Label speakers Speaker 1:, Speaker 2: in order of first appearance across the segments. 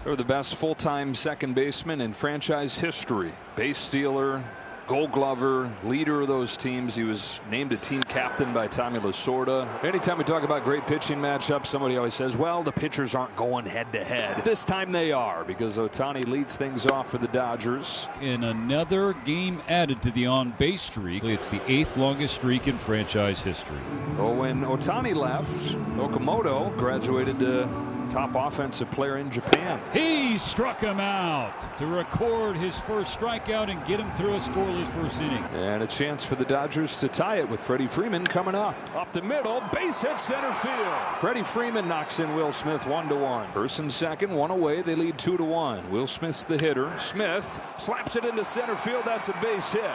Speaker 1: They're the best full-time second baseman in franchise history. Base stealer, Gold Glover, leader of those teams. He was named a team captain by Tommy Lasorda. Anytime we talk about great pitching matchups, somebody always says, well, the pitchers aren't going head-to-head. This time they are, because Ohtani leads things off for the Dodgers.
Speaker 2: In another game added to the on-base streak, it's the 8th longest streak in franchise history.
Speaker 1: Well, when Ohtani left, Okamoto graduated to top offensive player in Japan.
Speaker 2: He struck him out to record his first strikeout and get him through a scoreless first inning.
Speaker 1: And a chance for the Dodgers to tie it with Freddie Freeman coming up. Up the middle, base hit center field. Freddie Freeman knocks in Will Smith 1-1. First and second, one away. They lead 2-1. Will Smith's the hitter. Smith slaps it into center field. That's a base hit.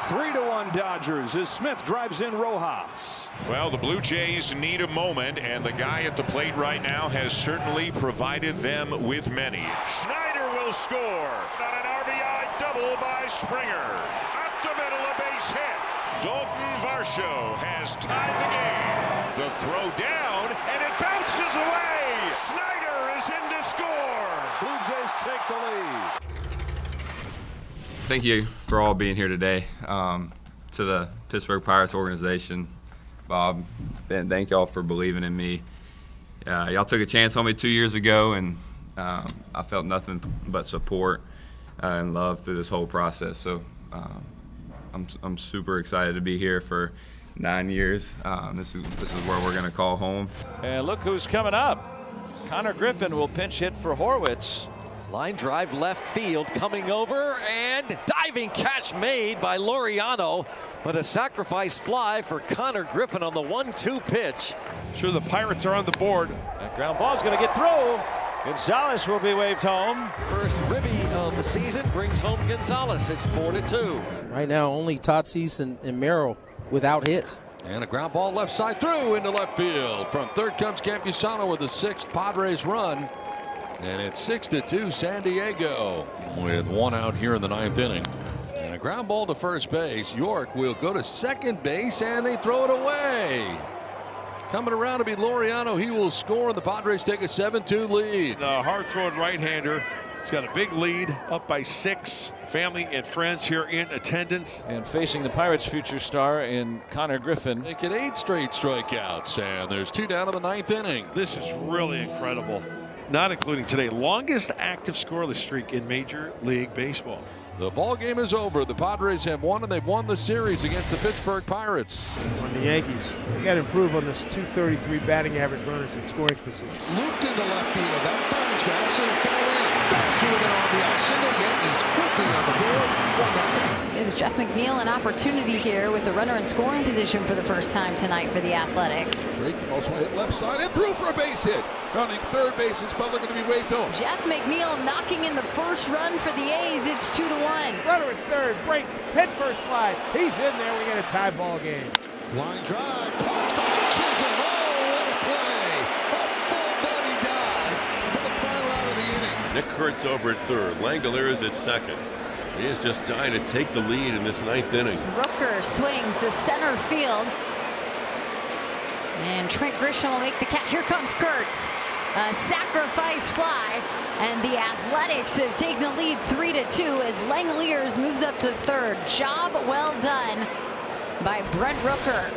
Speaker 1: 3-1 Dodgers as Smith drives in Rojas.
Speaker 3: Well, the Blue Jays need a moment, and the guy at the plate right now has certainly provided them with many. Schneider will score on an RBI double by Springer. Up the middle, a base hit. Dalton Varsho has tied the game. The throw down, and it bounces away. Schneider is in to score.
Speaker 1: Blue Jays take the lead.
Speaker 4: Thank you for all being here today. To the Pittsburgh Pirates organization, Bob, and thank y'all for believing in me. Y'all took a chance on me 2 years ago, and I felt nothing but support and love through this whole process. So I'm super excited to be here for 9 years. This is where we're going to call home.
Speaker 5: And look who's coming up. Connor Griffin will pinch hit for Horwitz.
Speaker 6: Line drive left field coming over, and diving catch made by Laureano, but a sacrifice fly for Connor Griffin on the 1-2 pitch.
Speaker 7: Sure, the Pirates are on the board.
Speaker 5: That ground ball's going to get through. Gonzalez will be waved home.
Speaker 6: First ribby of the season brings home Gonzalez. It's 4-2.
Speaker 8: Right now, only Tatsis and Merrill without hits.
Speaker 9: And a ground ball left side through into left field. From third comes Campusano with the 6th Padres run. And it's 6-2 San Diego with one out here in the 9th inning. And a ground ball to first base. York will go to second base, and they throw it away. Coming around to be Laureano. He will score, and the Padres take a 7-2 lead.
Speaker 7: The hard-throwing right-hander. He's got a big lead, up by 6. Family and friends here in attendance.
Speaker 5: And facing the Pirates' future star in Connor Griffin.
Speaker 9: They get 8 straight strikeouts, and there's 2 down in the 9th inning.
Speaker 7: This is really incredible. Not including today, longest active scoreless streak in Major League Baseball.
Speaker 9: The ball game is over. The Padres have won, and they've won the series against the Pittsburgh Pirates.
Speaker 10: On the Yankees, they got to improve on this .233 batting average runners in scoring positions.
Speaker 11: Looped into left field. That finds bouncing, fell in. Back to an RBI single. Yankees quickly on the board. 1-0.
Speaker 12: Gives Jeff McNeil an opportunity here with the runner in scoring position for the first time tonight for the Athletics.
Speaker 11: Drake also hit left side and through for a base hit. Rounding third base is Butler going to be waved home.
Speaker 12: Jeff McNeil knocking in the first run for the A's. It's 2-1.
Speaker 10: Runner at third, breaks, head first slide. He's in there. We got a tie ball game.
Speaker 11: Line drive, caught by Chisholm. Oh, what a play! A full body dive for the final out of the inning.
Speaker 13: Nick Kurtz over at third. Langolier is at second. He is just dying to take the lead in this 9th inning.
Speaker 12: Rooker swings to center field. And Trent Grisham will make the catch. Here comes Kurtz. A sacrifice fly. And the Athletics have taken the lead 3-2 as Langoliers moves up to third. Job well done by Brent Rooker.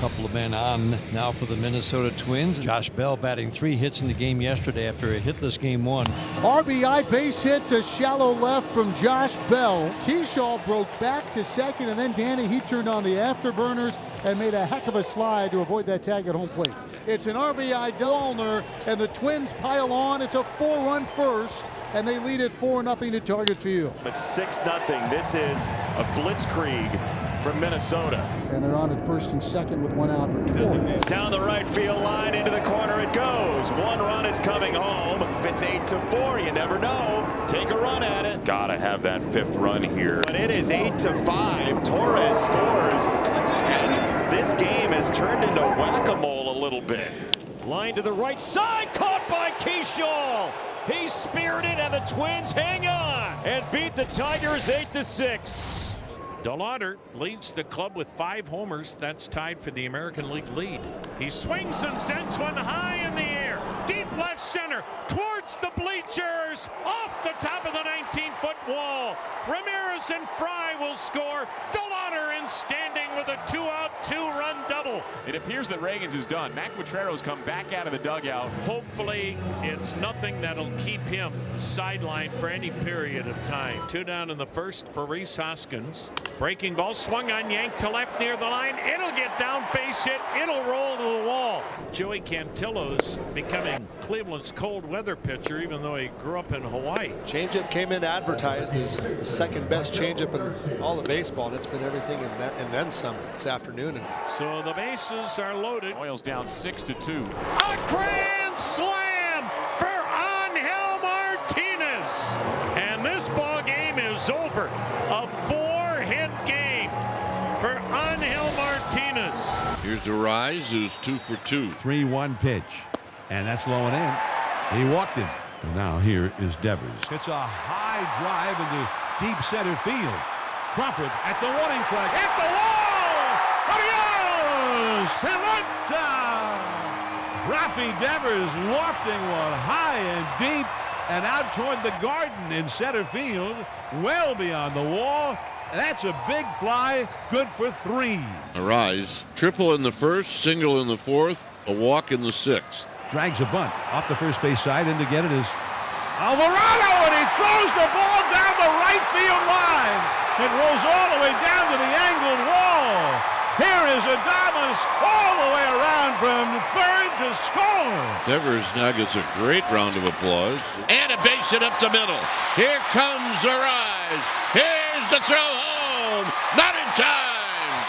Speaker 14: Couple of men on now for the Minnesota Twins. Josh Bell batting 3 hits in the game yesterday after a hitless game 1.
Speaker 15: RBI base hit to shallow left from Josh Bell. Keyshaw broke back to second, and then Danny, he turned on the afterburners and made a heck of a slide to avoid that tag at home plate. It's an RBI Dellner, and the Twins pile on. It's a 4-run first, and they lead it 4-0 to Target Field.
Speaker 16: It's 6-0. This is a blitzkrieg from Minnesota.
Speaker 15: And they're on at first and second with 1 out for Torrey.
Speaker 16: Down the right field line, into the corner it goes. 1 run is coming home. If it's 8-4, you never know. Take a run at it. Gotta have that 5th run here. But it is 8-5. Torres scores. And this game has turned into whack-a-mole a little bit.
Speaker 5: Line to the right side, caught by Keyshaw. He speared it, and the Twins hang on and beat the Tigers 8-6.
Speaker 17: DeLauder leads the club with 5 homers. That's tied for the American League lead. He swings and sends one high in the air. Deep left center towards the bleachers. Off the top of the 19-foot wall. Ramirez and Fry will score. DeLauder in standing with a 2-out, 2-run double.
Speaker 18: It appears that Reagans is done. Mac Quintrero's come back out of the dugout.
Speaker 17: Hopefully it's nothing that'll keep him sidelined for any period of time. 2 down in the first for Rhys Hoskins. Breaking ball swung on, yanked to left near the line. It'll get down, base hit. It'll roll to the wall. Joey Cantillo's becoming Cleveland's cold weather pitcher, even though he grew up in Hawaii.
Speaker 19: Changeup came in advertised as the second best changeup in all of baseball, and it's been everything and then some this afternoon. And
Speaker 17: so the bases are loaded.
Speaker 18: Royals down 6-2.
Speaker 17: A grand slam for Angel Martinez, and this ball game is over. A 4-hit game for Angel Martinez.
Speaker 13: Here's Arise, who's 2 for 2.
Speaker 20: 3-1 pitch, and that's low and in. He walked him. And now here is Devers. It's a high drive into deep center field. Crawford at the warning track, at the wall. Adios! Rafi Devers lofting one high and deep and out toward the garden in center field, well beyond the wall. That's a big fly, good for 3.
Speaker 13: Arise, triple in the first, single in the fourth, a walk in the sixth.
Speaker 20: Drags a bunt off the first base side, and to get it is Alvarado, and he throws the ball down the right field line. It rolls all the way down to the angled wall. Here is Adames all the way around from third to score.
Speaker 13: Devers now gets a great round of applause. And a base hit up the middle. Here comes Arise. Here's the throw home. Not in time.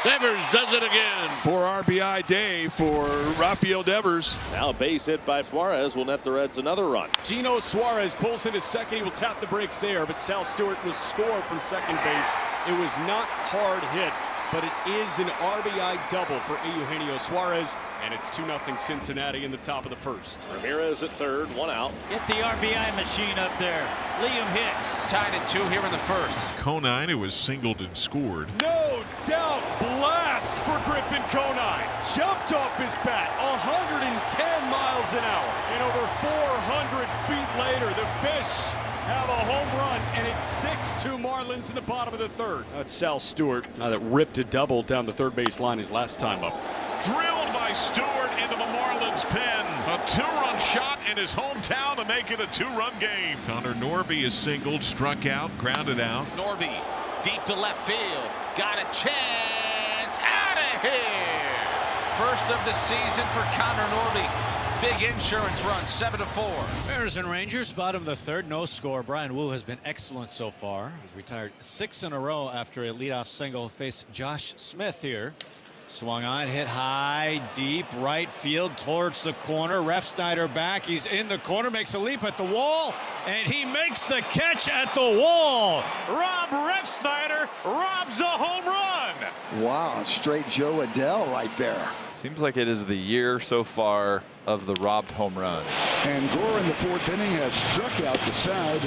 Speaker 13: Devers does it again.
Speaker 16: 4 RBI day for Rafael Devers.
Speaker 21: Now a base hit by Suarez will net the Reds another run.
Speaker 18: Gino Suarez pulls into second. He will tap the brakes there, but Sal Stewart was scored from second base. It was not hard hit, but it is an RBI double for Eugenio Suarez, and it's 2-0 Cincinnati in the top of the first.
Speaker 21: Ramirez at third, 1 out.
Speaker 22: Get the RBI machine up there. Liam Hicks tied at 2 here in the first.
Speaker 3: Conine, who was singled and scored.
Speaker 18: No doubt blast for Griffin Conine. Jumped off his bat 110 miles an hour. And over 400 feet later, the Fish have a home run, and it's 6-2 Marlins in the bottom of the third. That's Sal Stewart that ripped a double down the third base line his last time up.
Speaker 3: Drilled by Stewart into the Marlins pen. A 2-run shot in his hometown to make it a 2-run game. Connor Norby is singled, struck out, grounded out.
Speaker 22: Norby deep to left field. Got a chance. Out of here. First of the season for Connor Norby. Big insurance run, 7-4.
Speaker 23: Bears and Rangers, bottom of the third, no score. Brian Wu has been excellent so far. He's retired 6 in a row after a leadoff single. Faced Josh Smith here. Swung on, hit high, deep, right field towards the corner. Refsnyder back. He's in the corner, makes a leap at the wall, and he makes the catch at the wall. Rob Refsnyder robs a home run.
Speaker 11: Wow, straight Joe Adele right there.
Speaker 5: Seems like it is the year so far of the robbed home run.
Speaker 11: And Gore in the 4th inning has struck out the side.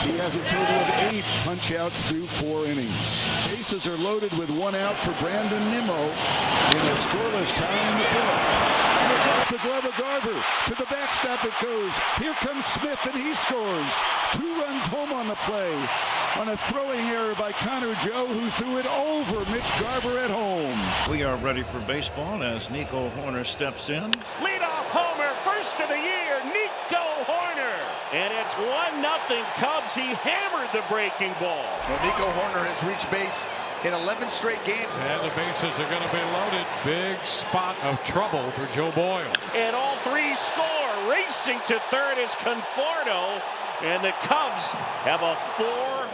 Speaker 11: He has a total of 8 punch-outs through 4 innings. Bases are loaded with 1 out for Brandon Nimmo in a scoreless tie in the 4th. And it's off the glove of Garver. To the backstop it goes. Here comes Smith, and he scores. 2 runs home on the play on a throwing error by Connor Joe, who threw it over Mitch Garver at home.
Speaker 24: We are ready for baseball as Nico Hoerner steps in.
Speaker 17: Leadoff homer, first of the year, Nico Hoerner. And it's 1-0 Cubs. He hammered the breaking ball.
Speaker 22: Well, Nico Hoerner has reached base in 11 straight games.
Speaker 2: And the bases are going to be loaded. Big spot of trouble for Joe Boyle.
Speaker 17: And all 3 score. Racing to third is Conforto. And the Cubs have a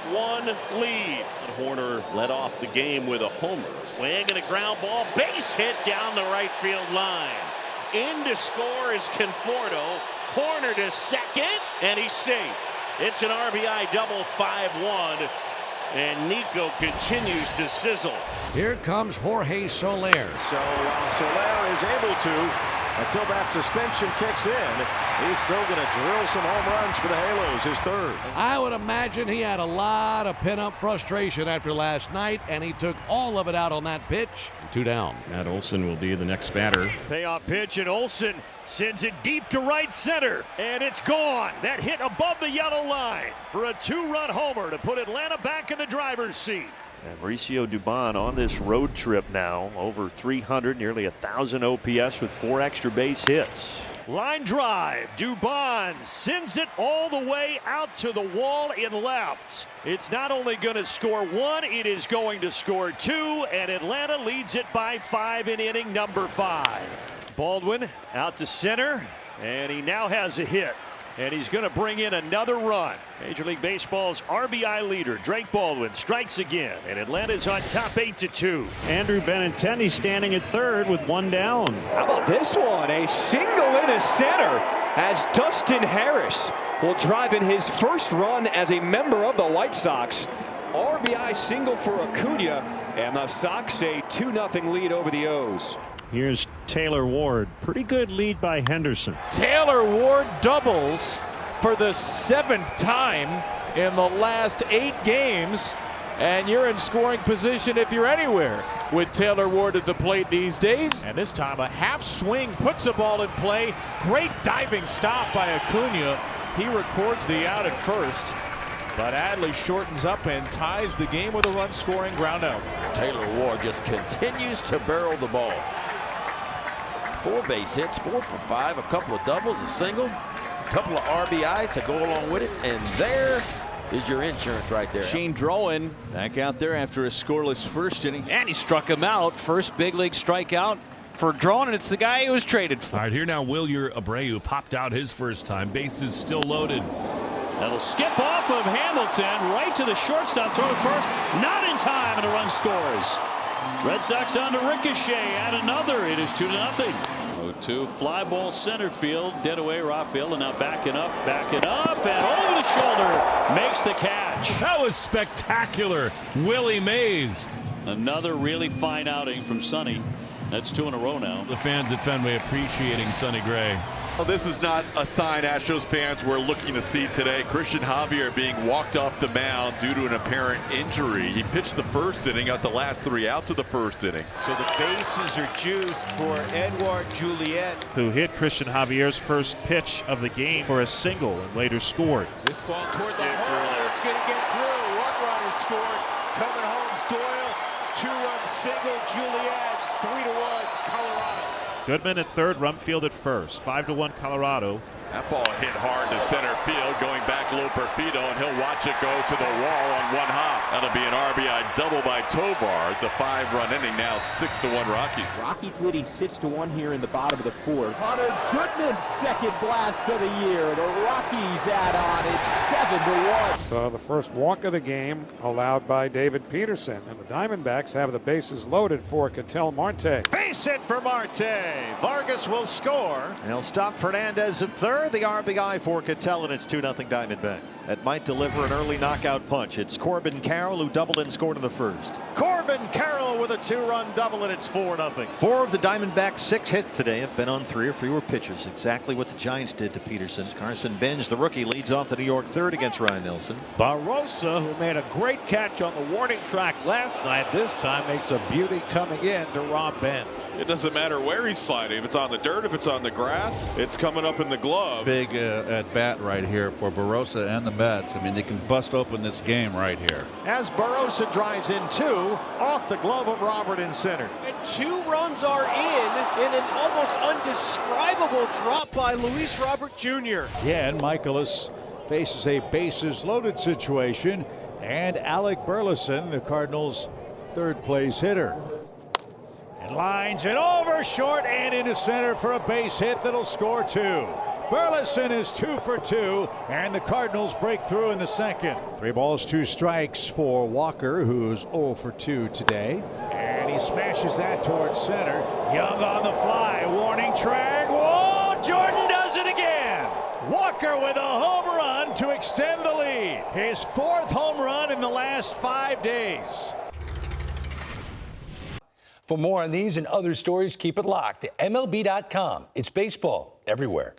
Speaker 17: 4-1 lead. Hoerner led off the game with a homer. Swing and a ground ball. Base hit down the right field line. In to score is Conforto. Hoerner to second, and he's safe. It's an RBI double, 5-1. And Nico continues to sizzle.
Speaker 25: Here comes Jorge Soler.
Speaker 16: So while Soler is able to Until that suspension kicks in, he's still going to drill some home runs for the Halos, his third.
Speaker 9: I would imagine he had a lot of pent-up frustration after last night, and he took all of it out on that pitch. 2 down.
Speaker 1: Matt Olson will be the next batter.
Speaker 2: Payoff pitch, and Olson sends it deep to right center, and it's gone. That hit above the yellow line for a 2-run homer to put Atlanta back in the driver's seat.
Speaker 17: And Mauricio Dubon on this road trip now, over 300, nearly 1,000 OPS with 4 extra base hits. Line drive, Dubon sends it all the way out to the wall in left. It's not only going to score 1, it is going to score 2, and Atlanta leads it by 5 in inning number 5. Baldwin out to center, and he now has a hit. And he's going to bring in another run. Major League Baseball's RBI leader, Drake Baldwin, strikes again, and Atlanta's on top 8-2.
Speaker 4: Andrew Benintendi standing at third with 1 down.
Speaker 6: How about this one? A single into center as Dustin Harris will drive in his first run as a member of the White Sox. RBI single for Acuna, and the Sox a 2-0 lead over the O's.
Speaker 4: Here's Taylor Ward. Pretty good lead by Henderson.
Speaker 8: Taylor Ward doubles for the 7th time in the last 8 games. And you're in scoring position if you're anywhere with Taylor Ward at the plate these days. And this time a half swing puts the ball in play. Great diving stop by Acuna. He records the out at first. But Adley shortens up and ties the game with a run-scoring ground out.
Speaker 9: Taylor Ward just continues to barrel the ball. 4 base hits, 4 for 5, a couple of doubles, a single, a couple of RBIs to go along with it, and there is your insurance right there.
Speaker 25: Shane Drowan back out there after a scoreless first inning.
Speaker 23: And he struck him out. First big league strikeout for Drowan, and it's the guy he was traded for.
Speaker 26: All right, here now Wilyer Abreu popped out his first time. Bases still loaded.
Speaker 17: That'll skip off of Hamilton right to the shortstop, throw to first, not in time, and a run scores. Red Sox on to Ricochet, add another. It is 2-0. 0-2, fly ball center field, dead away Rafael, and now backing up, and over the shoulder, makes the catch.
Speaker 26: That was spectacular. Willie Mays.
Speaker 17: Another really fine outing from Sonny. That's 2 in a row now.
Speaker 26: The fans at Fenway appreciating Sonny Gray.
Speaker 27: Well, this is not a sign Astros fans were looking to see today. Christian Javier being walked off the mound due to an apparent injury. He pitched the first inning, got the last 3 outs of the first inning.
Speaker 28: So the bases are juiced for Edouard Juliet,
Speaker 18: who hit Christian Javier's first pitch of the game for a single and later scored.
Speaker 28: This ball toward the hole. It's going to get through. 1 run is scored. Coming home, Doyle. 2-run single, Juliet. 3-1, Colorado.
Speaker 18: Goodman at third, Rumfield at first. 5-1 Colorado.
Speaker 27: That ball hit hard to center field, going back low Perfido, and he'll watch it go to the wall on 1 hop. That'll be an RBI double by Tovar. The 5-run inning now 6-1 Rockies.
Speaker 29: Rockies leading 6-1 here in the bottom of the 4th. Hunter Goodman's second blast of the year. The Rockies add on. It's 7-1.
Speaker 30: So the first walk of the game allowed by David Peterson, and the Diamondbacks have the bases loaded for Ketel Marte.
Speaker 16: Base hit for Marte. Vargas will score. He'll stop Fernandez at third. The RBI for Ketel, and it's 2-0 Diamondbacks. That might deliver an early knockout punch. It's Corbin Carroll who doubled and scored in the first. Corbin Carroll with a 2-run double, and it's 4-0.
Speaker 31: 4 of the Diamondbacks' 6 hits today have been on 3 or fewer pitches. Exactly what the Giants did to Peterson. Carson Benz, the rookie, leads off the New York third against Ryan Nelson.
Speaker 28: Barossa, who made a great catch on the warning track last night, this time makes a beauty coming in to Rob Benz.
Speaker 27: It doesn't matter where he's sliding. If it's on the dirt, if it's on the grass, it's coming up in the glove.
Speaker 32: Big at bat right here for Barossa and the Mets. I mean, they can bust open this game right here.
Speaker 16: As Barossa drives in 2 off the glove of Robert in center.
Speaker 6: And 2 runs are in an almost undescribable drop by Luis Robert Jr.
Speaker 20: Yeah, and Michaelis faces a bases loaded situation, and Alec Burleson, the Cardinals' third place hitter. And lines it over short and into center for a base hit that'll score 2. Burleson is 2 for 2, and the Cardinals break through in the second. 3 balls, 2 strikes for Walker, who's 0 for 2 today. And he smashes that towards center. Young on the fly, warning track. Whoa, Jordan does it again. Walker with a home run to extend the lead. His 4th home run in the last 5 days.
Speaker 3: For more on these and other stories, keep it locked to MLB.com. It's baseball everywhere.